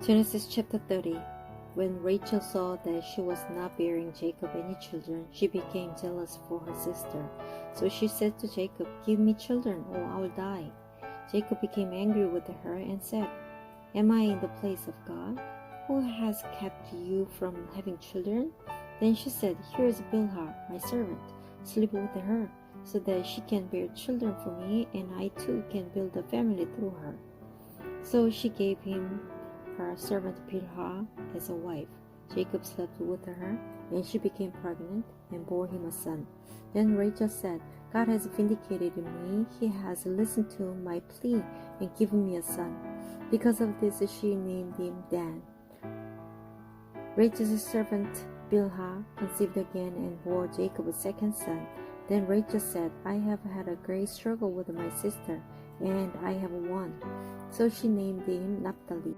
Genesis chapter 30. When Rachel saw that she was not bearing Jacob any children, she became jealous for her sister. So she said to Jacob, "Give me children, or I will die." Jacob became angry with her and said, "Am I in the place of God, who has kept you from having children?" Then she said, "Here is Bilhah, my servant. Sleep with her, so that she can bear children for me, and I too can build a family through her." So she gave him her servant Bilhah as a wife. Jacob slept with her, and she became pregnant and bore him a son. Then Rachel said, "God has vindicated me. He has listened to my plea and given me a son." Because of this, she named him Dan. Rachel's servant Bilhah conceived again and bore Jacob a second son. Then Rachel said, "I have had a great struggle with my sister, and I have won." So she named him Naphtali.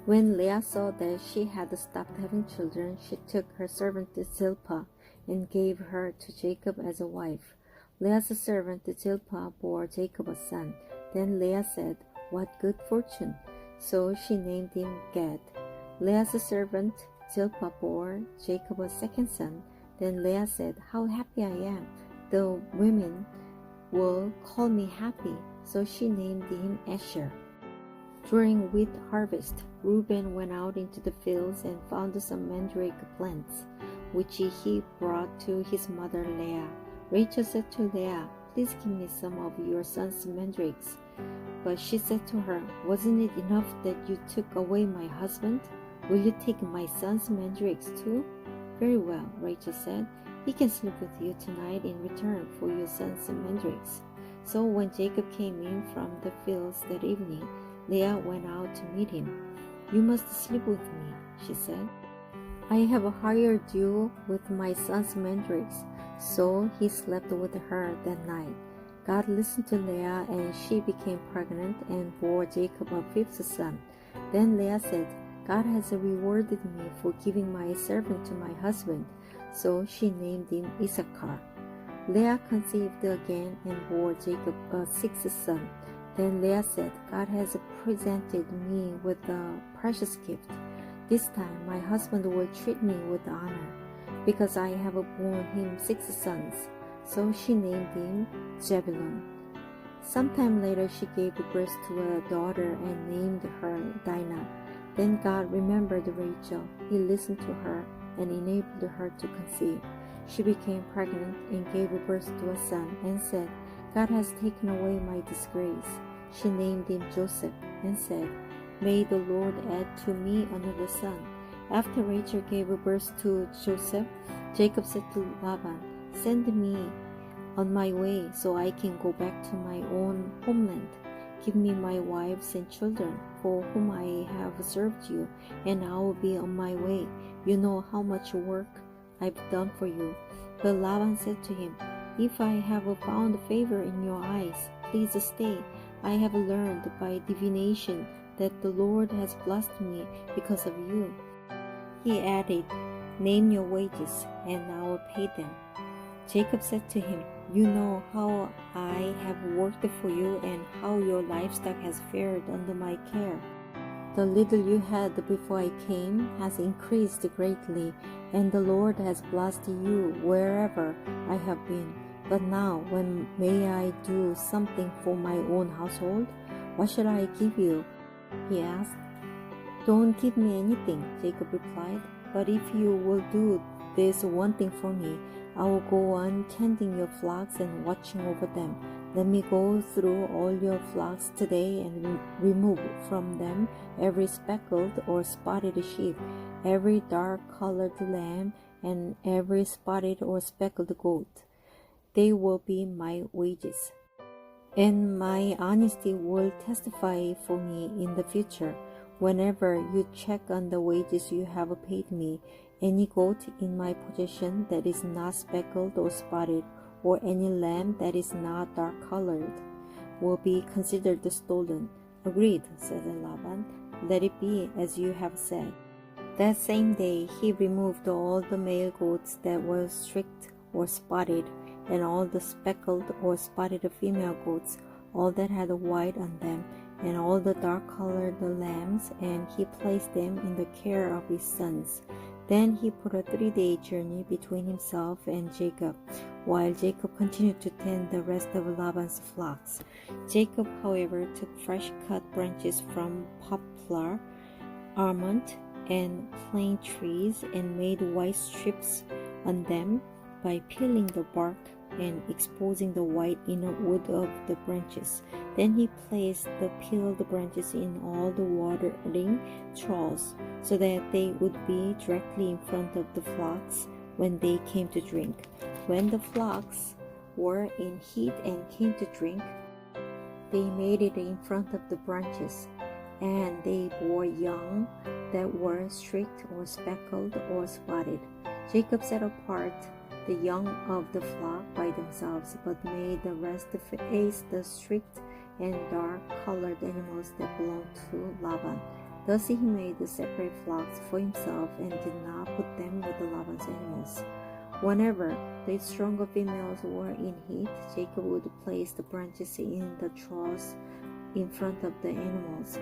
When Leah saw that she had stopped having children, she took her servant Zilpah and gave her to Jacob as a wife. Leah's servant Zilpah bore Jacob a son. Then Leah said, "What good fortune!" So she named him Gad. Leah's servant Zilpah bore Jacob a second son. Then Leah said, "How happy I am! The women will call me happy." So she named him Asher. During wheat harvest, Reuben went out into the fields and found some mandrake plants, which he brought to his mother Leah. Rachel said to Leah, "Please give me some of your son's mandrakes." But she said to her, "Wasn't it enough that you took away my husband? Will you take my son's mandrakes too?" "Very well," Rachel said. "He can sleep with you tonight in return for your son's mandrakes." So when Jacob came in from the fields that evening, Leah went out to meet him. "You must sleep with me," she said. "I have hired you with my son's mandrakes." So he slept with her that night. God listened to Leah, and she became pregnant and bore Jacob a fifth son. Then Leah said, "God has rewarded me for giving my servant to my husband." So she named him Issachar. Leah conceived again and bore Jacob a sixth son. Then Leah said, "God has presented me with a precious gift. This time my husband will treat me with honor, because I have borne him six sons." So she named him Zebulun. Sometime later she gave birth to a daughter and named her Dinah. Then God remembered Rachel. He listened to her and enabled her to conceive. She became pregnant and gave birth to a son and said, "God has taken away my disgrace." She named him Joseph and said, "May the Lord add to me another son." After Rachel gave birth to Joseph, Jacob said to Laban, "Send me on my way so I can go back to my own homeland. Give me my wives and children, for whom I have served you, and I will be on my way. You know how much work I've done for you." But Laban said to him, "If I have found favor in your eyes, please stay. I have learned by divination that the Lord has blessed me because of you." He added, "Name your wages, and I will pay them." Jacob said to him, "You know how I have worked for you and how your livestock has fared under my care. The little you had before I came has increased greatly, and the Lord has blessed you wherever I have been. But now, when may I do something for my own household? What shall I give you?" he asked. "Don't give me anything," Jacob replied. "But if you will do this one thing for me, I will go on tending your flocks and watching over them. Let me go through all your flocks today and remove from them every speckled or spotted sheep, every dark-colored lamb, and every spotted or speckled goat. They will be my wages, and my honesty will testify for me in the future. Whenever you check on the wages you have paid me, any goat in my possession that is not speckled or spotted, or any lamb that is not dark-colored, will be considered stolen." "Agreed," said Laban. "Let it be as you have said." That same day he removed all the male goats that were streaked or spotted, and all the speckled or spotted female goats, all that had white on them, and all the dark-colored lambs, and he placed them in the care of his sons. Then he put a 3-day journey between himself and Jacob, while Jacob continued to tend the rest of Laban's flocks. Jacob, however, took fresh-cut branches from poplar, almond, and plane trees and made white strips on them by peeling the bark and exposing the white inner wood of the branches. Then he placed the peeled branches in all the watering troughs, so that they would be directly in front of the flocks when they came to drink. When the flocks were in heat and came to drink, they made it in front of the branches, and they bore young that were streaked or speckled or spotted. Jacob set apart the young of the flock by themselves, but made the rest face the streaked and dark-colored animals that belonged to Laban. Thus he made the separate flocks for himself and did not put them with Laban's animals. Whenever the stronger females were in heat, Jacob would place the branches in the troughs in front of the animals,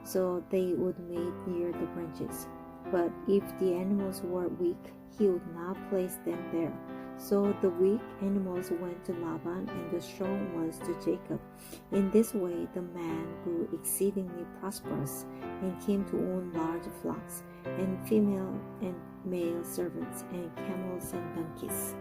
so they would mate near the branches. But if the animals were weak, he would not place them there. So the weak animals went to Laban, and the strong ones to Jacob. In this way the man grew exceedingly prosperous, and came to own large flocks, and female and male servants, and camels and donkeys.